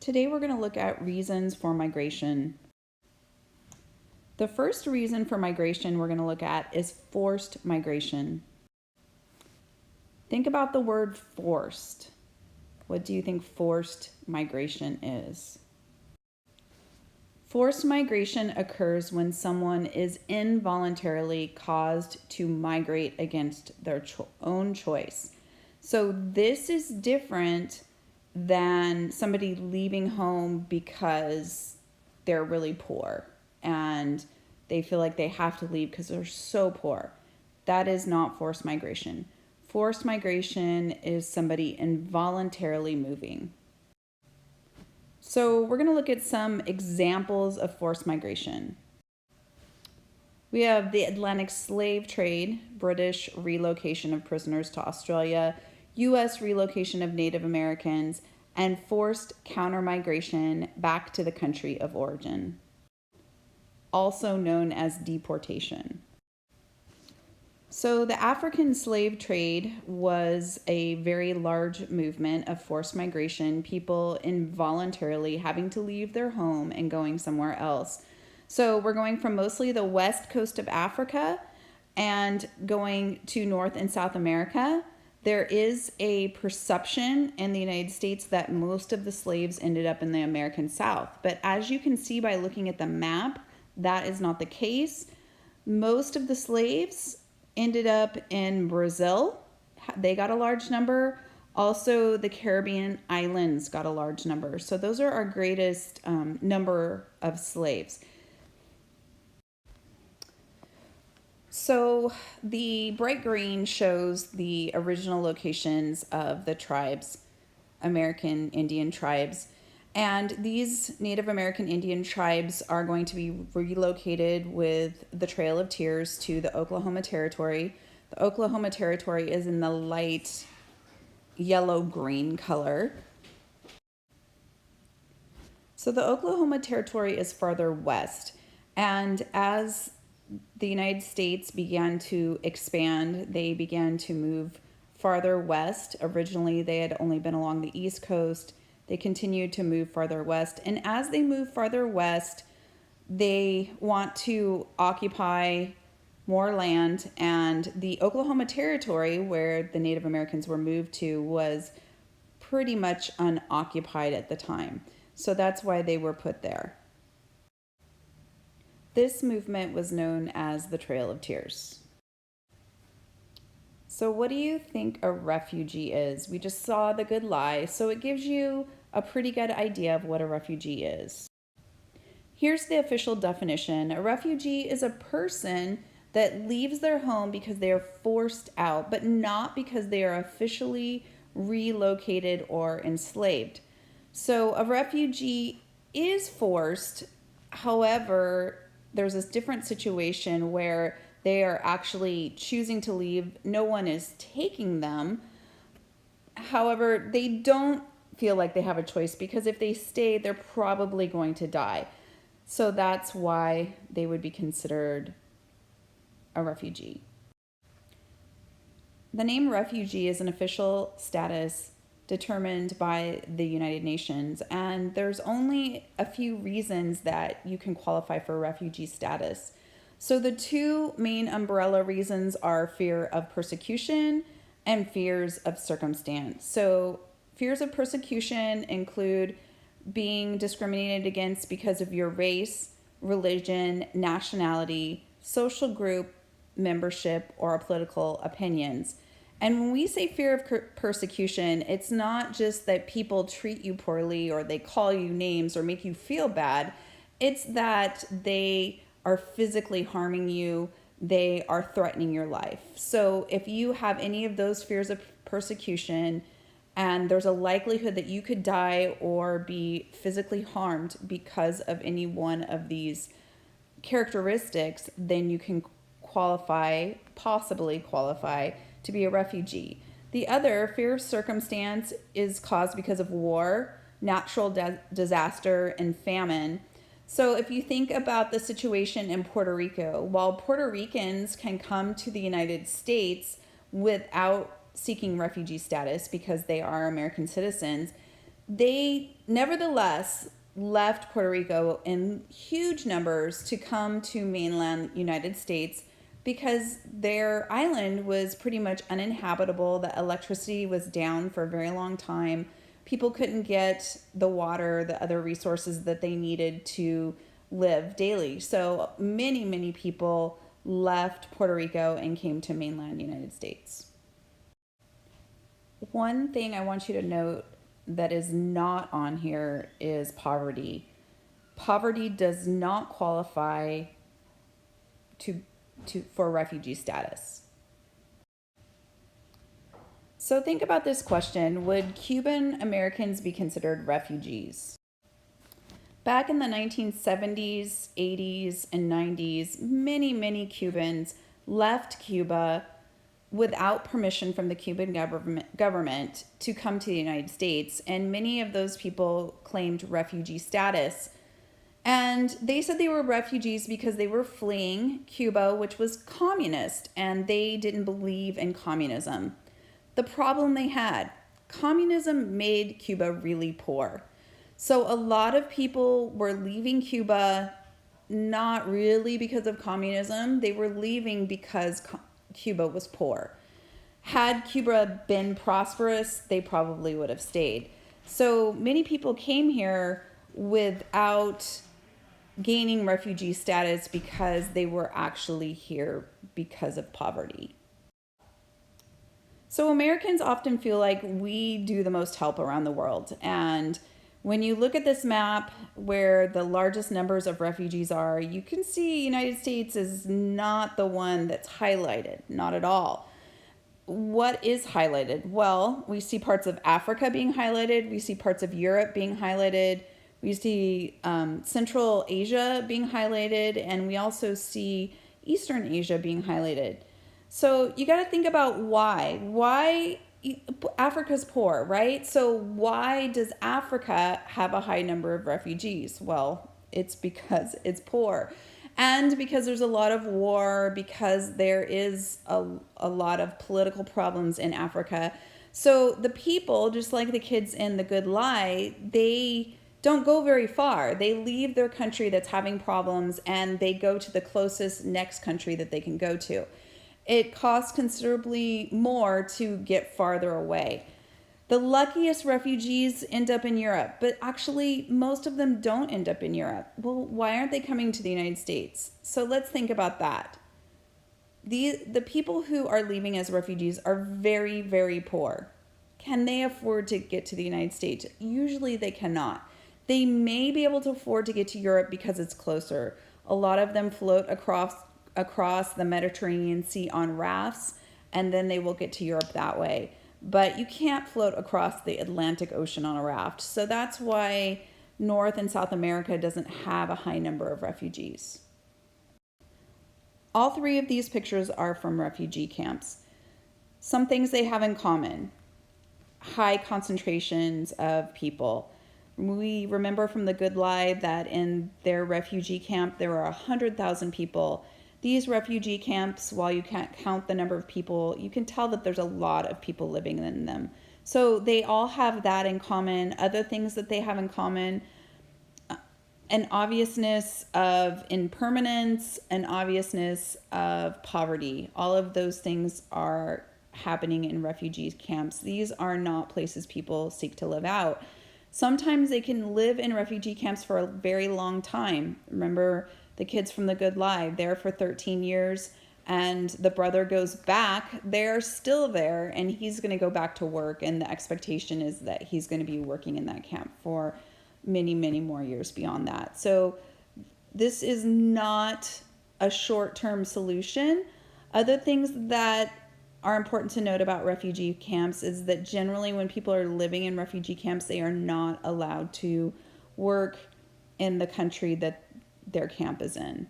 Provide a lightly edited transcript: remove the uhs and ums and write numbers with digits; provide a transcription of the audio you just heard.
Today we're going to look at reasons for migration. The first reason for migration we're going to look at is forced migration. Think about the word forced. What do you think forced migration is? Forced migration occurs when someone is involuntarily caused to migrate against their own choice. So this is different than somebody leaving home because they're really poor and they feel like they have to leave because they're so poor. That is not forced migration. Forced migration is somebody involuntarily moving. So we're going to look at some examples of forced migration. We have the Atlantic slave trade, British relocation of prisoners to Australia, U.S. relocation of Native Americans, and forced counter-migration back to the country of origin, also known as deportation. So the African slave trade was a very large movement of forced migration, people involuntarily having to leave their home and going somewhere else. So we're going from mostly the west coast of Africa and going to North and South America. There is a perception in the United States that most of the slaves ended up in the American South. But as you can see by looking at the map, that is not the case. Most of the slaves ended up in Brazil. They got a large number. Also, the Caribbean islands got a large number. So those are our greatest number of slaves. So the bright green shows the original locations of the tribes, American Indian tribes. And these Native American Indian tribes are going to be relocated with the Trail of Tears to the Oklahoma Territory. The Oklahoma Territory is in the light yellow-green color. So the Oklahoma Territory is farther west. And as the United States began to expand, they began to move farther west. Originally, they had only been along the East Coast. They continued to move farther west. And as they move farther west, they want to occupy more land. And the Oklahoma Territory, where the Native Americans were moved to, was pretty much unoccupied at the time. So that's why they were put there. This movement was known as the Trail of Tears. So what do you think a refugee is? We just saw the good lie, so it gives you a pretty good idea of what a refugee is. Here's the official definition. A refugee is a person that leaves their home because they are forced out, but not because they are officially relocated or enslaved. So a refugee is forced, however, there's this different situation where they are actually choosing to leave. No one is taking them. However, they don't feel like they have a choice because if they stay, they're probably going to die. So that's why they would be considered a refugee. The name refugee is an official status determined by the United Nations, and there's only a few reasons that you can qualify for refugee status. So the two main umbrella reasons are fear of persecution and fears of circumstance. So fears of persecution include being discriminated against because of your race, religion, nationality, social group membership, or political opinions. And when we say fear of persecution, it's not just that people treat you poorly or they call you names or make you feel bad. It's that they are physically harming you. They are threatening your life. So if you have any of those fears of persecution and there's a likelihood that you could die or be physically harmed because of any one of these characteristics, then you can possibly qualify to be a refugee. The other, fear of circumstance, is caused because of war, natural disaster, and famine. So if you think about the situation in Puerto Rico, while Puerto Ricans can come to the United States without seeking refugee status because they are American citizens, They nevertheless left Puerto Rico in huge numbers to come to mainland United States because their island was pretty much uninhabitable. The electricity was down for a very long time. People couldn't get the water, the other resources that they needed to live daily. So many people left Puerto Rico and came to mainland United States. One thing I want you to note that is not on here is poverty. Poverty does not qualify to for refugee status. So think about this question: would Cuban Americans be considered refugees? Back in the 1970s, 80s, and 90s, many Cubans left Cuba without permission from the Cuban government to come to the United States. And many of those people claimed refugee status. And they said they were refugees because they were fleeing Cuba, which was communist, and they didn't believe in communism. The problem they had, communism made Cuba really poor. So a lot of people were leaving Cuba not really because of communism. They were leaving because Cuba was poor. Had Cuba been prosperous, they probably would have stayed. So many people came here without gaining refugee status because they were actually here because of poverty. So Americans often feel like we do the most help around the world. And when you look at this map where the largest numbers of refugees are, you can see United States is not the one that's highlighted, not at all. What is highlighted? Well, we see parts of Africa being highlighted. We see parts of Europe being highlighted. We see Central Asia being highlighted. And we also see Eastern Asia being highlighted. So you got to think about why. Why Africa's poor, right? So why does Africa have a high number of refugees? Well, it's because it's poor. And because there's a lot of war, because there is a lot of political problems in Africa. So the people, just like the kids in The Good Lie, they don't go very far. They leave their country that's having problems and they go to the closest next country that they can go to. It costs considerably more to get farther away. The luckiest refugees end up in Europe, but actually most of them don't end up in Europe. Well, why aren't they coming to the United States? So let's think about that. The people who are leaving as refugees are very poor. Can they afford to get to the United States? Usually they cannot. They may be able to afford to get to Europe because it's closer. A lot of them float across the Mediterranean Sea on rafts, and then they will get to Europe that way. But you can't float across the Atlantic Ocean on a raft. So that's why North and South America doesn't have a high number of refugees. All three of these pictures are from refugee camps. Some things they have in common: high concentrations of people. We remember from The Good Lie that in their refugee camp there were 100,000 people. These refugee camps, while you can't count the number of people, you can tell that there's a lot of people living in them. So they all have that in common. Other things that they have in common: an obviousness of impermanence, an obviousness of poverty. All of those things are happening in refugee camps. These are not places people seek to live out. Sometimes they can live in refugee camps for a very long time. Remember the kids from The Good Lie, there for 13 years, and the brother goes back, they're still there, and he's going to go back to work, and the expectation is that he's going to be working in that camp for many more years beyond that. So this is not a short-term solution. Other things that are important to note about refugee camps is that generally when people are living in refugee camps, they are not allowed to work in the country that their camp is in.